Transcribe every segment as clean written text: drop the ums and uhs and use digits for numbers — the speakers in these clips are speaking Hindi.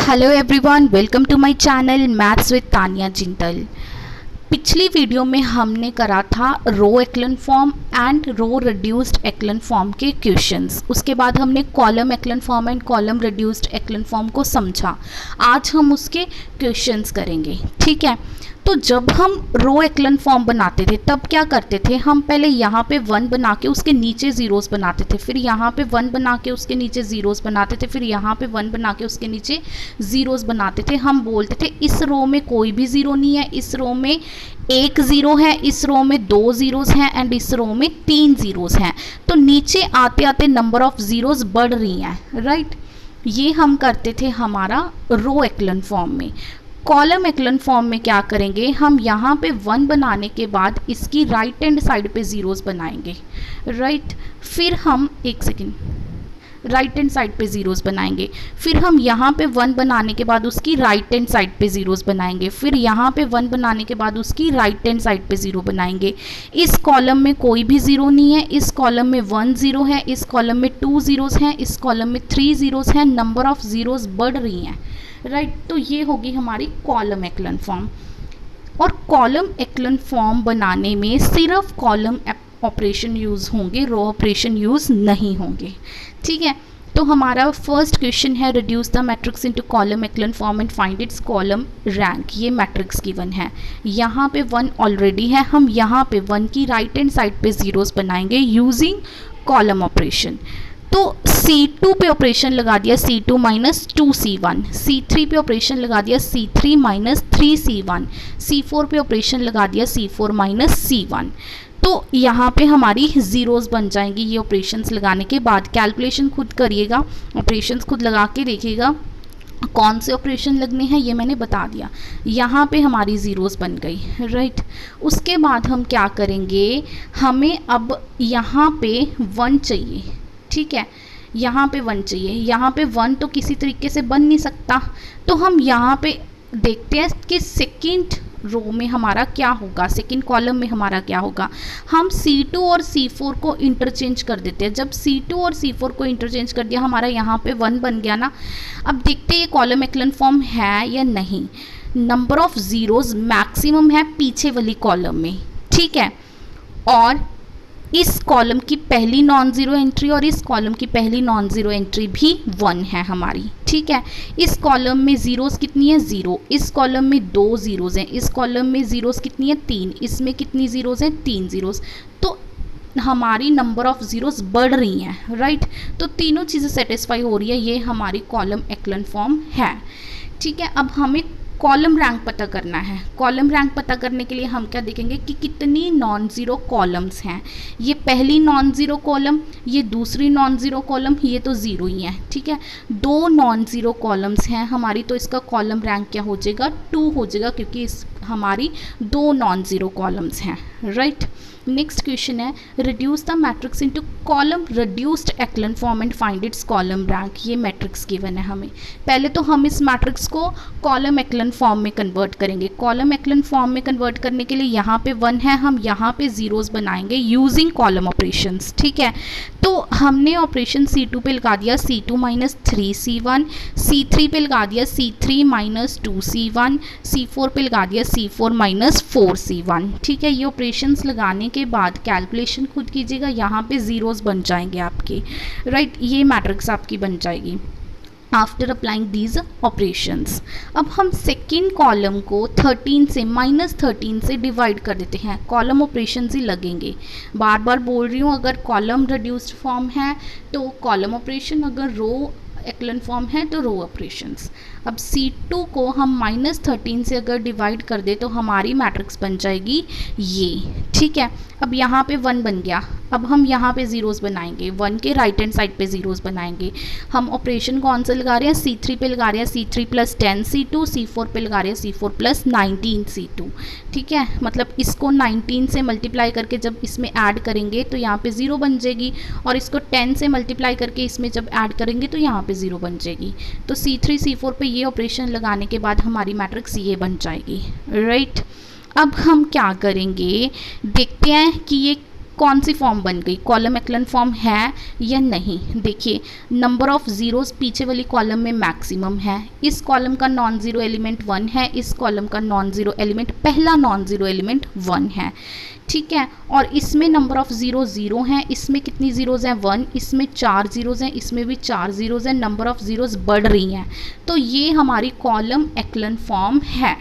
Hello everyone, welcome to my channel maths with Tania Jindal. पिछली वीडियो में हमने करा था row echelon form and row reduced echelon form के क्वेश्चंस। उसके बाद हमने column echelon form and column reduced echelon form को समझा। आज हम उसके क्वेश्चंस करेंगे, ठीक है। तो जब हम रो एक्लन फॉर्म बनाते थे तब क्या करते थे, हम पहले यहाँ पे 1 बना के उसके नीचे ज़ीरोज़ बनाते थे, फिर यहाँ पे 1 बना के उसके नीचे ज़ीरोज़ बनाते थे, फिर यहाँ पे 1 बना के उसके नीचे ज़ीरोज़ बनाते थे। हम बोलते थे इस रो में कोई भी ज़ीरो नहीं है, इस रो में 1 ज़ीरो है, इस रो में 2 ज़ीरोज़ हैं एंड इस रो में 3 ज़ीरोज़ हैं। तो नीचे आते आते नंबर ऑफ़ ज़ीरोज़ बढ़ रही हैं, राइट। ये हम करते थे हमारा रो एक्लन फॉर्म में। कॉलम एक्लन फॉर्म में क्या करेंगे, हम यहाँ पे 1 बनाने के बाद इसकी राइट हैंड साइड पे ज़ीरोज़ बनाएंगे, राइट। फिर हम राइट हैंड साइड पे ज़ीरोज़ बनाएंगे, फिर हम यहाँ पे 1 बनाने के बाद उसकी राइट हैंड साइड पे ज़ीरोज़ बनाएंगे, फिर यहाँ पे 1 बनाने के बाद उसकी राइट हैंड साइड पे ज़ीरो बनाएंगे। इस कॉलम में कोई भी ज़ीरो नहीं है, इस कॉलम में 1 ज़ीरो है, इस कॉलम में 2 ज़ीरोज़ हैं, इस कॉलम में 3 ज़ीरोज़ हैं। नंबर ऑफ़ ज़ीरोज़ बढ़ रही हैं, राइट। तो ये होगी हमारी कॉलम एक्लन फॉर्म। और कॉलम एक्लन फॉर्म बनाने में सिर्फ कॉलम ऑपरेशन यूज़ होंगे, रो ऑपरेशन यूज़ नहीं होंगे, ठीक है। तो हमारा फर्स्ट क्वेश्चन है reduce the matrix into column echelon form and find its column rank. ये मैट्रिक्स गिवन है, यहाँ पे 1 ऑलरेडी है, हम यहाँ पे 1 की राइट हैंड साइड पे ज़ीरोज़ बनाएंगे यूजिंग कॉलम ऑपरेशन। तो C2 पे ऑपरेशन लगा दिया C2 माइनस 2C1, C3 पे ऑपरेशन लगा दिया C3 माइनस 3C1, C4 पे ऑपरेशन लगा दिया C4 माइनस C1। तो यहाँ पे हमारी ज़ीरोज़ बन जाएंगी ये ऑपरेशंस लगाने के बाद। कैलकुलेशन खुद करिएगा, ऑपरेशंस खुद लगा के देखिएगा कौन से ऑपरेशन लगने हैं, ये मैंने बता दिया। यहाँ पे हमारी ज़ीरोज़ बन गई, राइट। उसके बाद हम क्या करेंगे, हमें अब यहाँ पे 1 चाहिए, ठीक है। यहाँ पे 1 चाहिए, यहाँ पे 1 तो किसी तरीके से बन नहीं सकता। तो हम यहाँ पे देखते हैं कि सेकंड रो में हमारा क्या होगा, सेकंड कॉलम में हमारा क्या होगा। हम C2 और C4 को इंटरचेंज कर देते हैं। जब C2 और C4 को इंटरचेंज कर दिया, हमारा यहाँ पे 1 बन गया ना। अब देखते हैं ये कॉलम एक्लन फॉर्म है या नहीं। नंबर ऑफ़ ज़ीरोज़ मैक्सिमम है पीछे वाली कॉलम में, ठीक है। और इस कॉलम की पहली नॉन ज़ीरो एंट्री और इस कॉलम की पहली नॉन ज़ीरो एंट्री भी 1 है हमारी, ठीक है। इस कॉलम में ज़ीरोज़ कितनी है, 0। इस कॉलम में 2 ज़ीरोज़ हैं, इस कॉलम में ज़ीरोज़ कितनी है, 3। इसमें कितनी ज़ीरोज़ हैं, 3 ज़ीरोज़। तो हमारी नंबर ऑफ़ ज़ीरोज़ बढ़ रही हैं, राइट। तो तीनों चीज़ें सेटिस्फाई हो रही है, ये हमारी कॉलम एक्लन फॉर्म है, ठीक है। अब हमें कॉलम रैंक पता करना है। कॉलम रैंक पता करने के लिए हम क्या देखेंगे कि कितनी नॉन ज़ीरो कॉलम्स हैं। ये पहली नॉन ज़ीरो कॉलम, ये दूसरी नॉन ज़ीरो कॉलम, ये तो ज़ीरो ही है, ठीक है। 2 नॉन ज़ीरो कॉलम्स हैं हमारी, तो इसका कॉलम रैंक क्या हो जाएगा, 2 हो जाएगा, क्योंकि इस हमारी 2 नॉन ज़ीरो कॉलम्स हैं, राइट। नेक्स्ट क्वेश्चन है reduce the matrix into column reduced echelon form and find its column rank. ये मैट्रिक्स गिवन है हमें। पहले तो हम इस मैट्रिक्स को कॉलम एक्लन फॉर्म में कन्वर्ट करेंगे। कॉलम एक्लन फॉर्म में कन्वर्ट करने के लिए यहाँ पे 1 है, हम यहाँ पे ज़ीरोज़ बनाएंगे यूजिंग कॉलम ऑपरेशंस, ठीक है। तो हमने ऑपरेशन C2 पे लगा दिया C2 माइनस 3C1, C3 पे लगा दिया C3 माइनस 2C1, C4 पे लगा दिया C4 माइनस 4C1, ठीक है। ये ऑपरेशंस लगाने के बाद कैलकुलेशन खुद कीजिएगा, यहाँ पे ज़ीरोज़ बन जाएंगे आपके, राइट। ये मैट्रिक्स आपकी बन जाएगी आफ्टर अप्लाइंग दीज ऑपरेशंस। अब हम सेकेंड कॉलम को 13 से -13 से डिवाइड कर देते हैं। कॉलम ऑपरेशंस ही लगेंगे, बार बार बोल रही हूँ। अगर कॉलम रिड्यूस्ड फॉर्म है तो कॉलम ऑपरेशन, अगर रो एक्लन फॉर्म है तो रो ऑपरेशंस। अब C2 को हम -13 से अगर डिवाइड कर दे तो हमारी मैट्रिक्स बन जाएगी ये, ठीक है। अब यहाँ पे 1 बन गया, अब हम यहाँ पे ज़ीरोज़ बनाएंगे, 1 के राइट हैंड साइड पे ज़ीरोज़ बनाएंगे। हम ऑपरेशन कौन सा लगा रहे हैं, C3 पे लगा रहे हैं, C3 प्लस 10C2, C4 पे लगा रहे हैं C4 प्लस 19C2, ठीक है। मतलब इसको 19 से मल्टीप्लाई करके जब इसमें ऐड करेंगे तो यहाँ पे 0 बन जाएगी, और इसको 10 से मल्टीप्लाई करके इसमें जब ऐड करेंगे तो यहाँ पे 0 बन जाएगी। तो C3 C4 पे ये ऑपरेशन लगाने के बाद हमारी मैट्रिक्स ये बन जाएगी, राइट। अब हम क्या करेंगे, देखते हैं कि ये कौन सी फॉर्म बन गई, कॉलम एक्लन फॉर्म है या नहीं। देखिए नंबर ऑफ ज़ीरोज़ पीछे वाली कॉलम में मैक्सिमम है, इस कॉलम का नॉन ज़ीरो एलिमेंट 1 है, इस कॉलम का नॉन ज़ीरो एलिमेंट, पहला नॉन ज़ीरो एलिमेंट 1 है, ठीक है। और इसमें नंबर ऑफ ज़ीरो ज़ीरो हैं, इसमें कितनी ज़ीरोज़ हैं 1, इसमें 4 ज़ीरोज़ हैं, इसमें भी 4 ज़ीरोज़ हैं, नंबर ऑफ ज़ीरोज़ बढ़ रही हैं, तो ये हमारी कॉलम एक्लन फॉर्म है,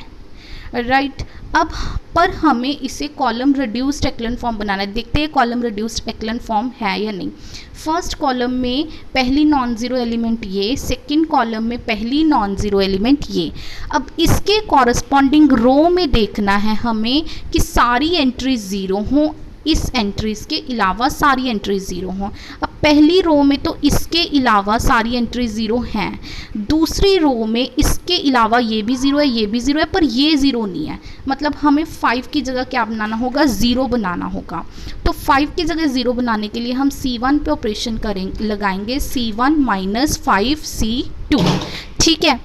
राइट। अब पर हमें इसे कॉलम रिड्यूस्ड एक्लन फॉर्म बनाना है। देखते हैं कॉलम रिड्यूस्ड एक्लन फॉर्म है या नहीं। फर्स्ट कॉलम में पहली नॉन ज़ीरो एलिमेंट ये, सेकंड कॉलम में पहली नॉन ज़ीरो एलिमेंट ये। अब इसके कॉरस्पॉन्डिंग रो में देखना है हमें कि सारी एंट्रीज ज़ीरो हों, इस एंट्रीज़ के अलावा सारी एंट्रीज ज़ीरो हों। अब पहली रो में तो इसके अलावा सारी एंट्रीज ज़ीरो हैं, दूसरी रो में इसके अलावा ये भी ज़ीरो है, ये भी ज़ीरो है, पर ये ज़ीरो नहीं है। मतलब हमें 5 की जगह क्या बनाना होगा, ज़ीरो बनाना होगा। तो 5 की जगह ज़ीरो बनाने के लिए हम C1 पे ऑपरेशन लगाएंगे, C1 माइनस 5C2, ठीक है।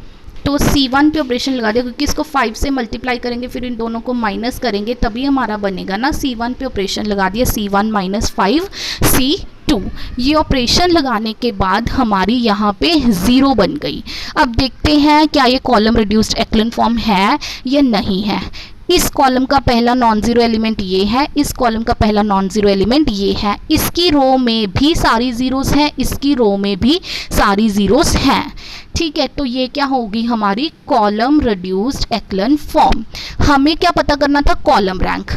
तो C1 पे ऑपरेशन लगा दिया, क्योंकि इसको 5 से मल्टीप्लाई करेंगे फिर इन दोनों को माइनस करेंगे तभी हमारा बनेगा ना। C1 पे ऑपरेशन लगा दिया, C1 माइनस 5C2। ये ऑपरेशन लगाने के बाद हमारी यहाँ पे ज़ीरो बन गई। अब देखते हैं क्या ये कॉलम रिड्यूस्ड एक्लन फॉर्म है या नहीं है। इस कॉलम का पहला नॉन ज़ीरो एलिमेंट ये है, इस कॉलम का पहला नॉन ज़ीरो एलिमेंट ये है, इसकी रो में भी सारी ज़ीरोज़ हैं, इसकी रो में भी सारी ज़ीरोज़ हैं, ठीक है। तो ये क्या होगी हमारी कॉलम रिड्यूस्ड एक्लन फॉर्म। हमें क्या पता करना था, कॉलम रैंक।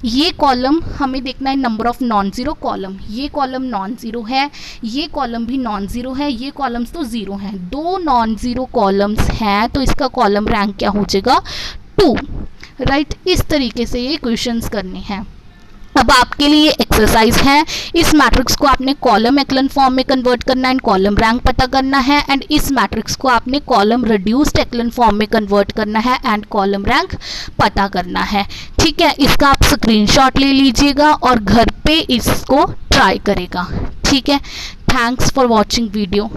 ये कॉलम हमें देखना है number of non zero column, ये कॉलम नॉन ज़ीरो है, ये कॉलम भी नॉन ज़ीरो है, ये कॉलम्स तो ज़ीरो हैं, 2 नॉन ज़ीरो कॉलम्स हैं, तो इसका कॉलम रैंक क्या हो जाएगा 2, राइट। इस तरीके से ये क्वेश्चंस करने हैं। अब आपके लिए एक्सरसाइज है, इस मैट्रिक्स को आपने कॉलम एक्लन फॉर्म में कन्वर्ट करना है एंड कॉलम रैंक पता करना है, एंड इस मैट्रिक्स को आपने कॉलम रिड्यूस्ड एक्लन फॉर्म में कन्वर्ट करना है एंड कॉलम रैंक पता करना है, ठीक है। इसका आप स्क्रीनशॉट ले लीजिएगा और घर पे इसको ट्राई करेगा, ठीक है। Thanks for watching video.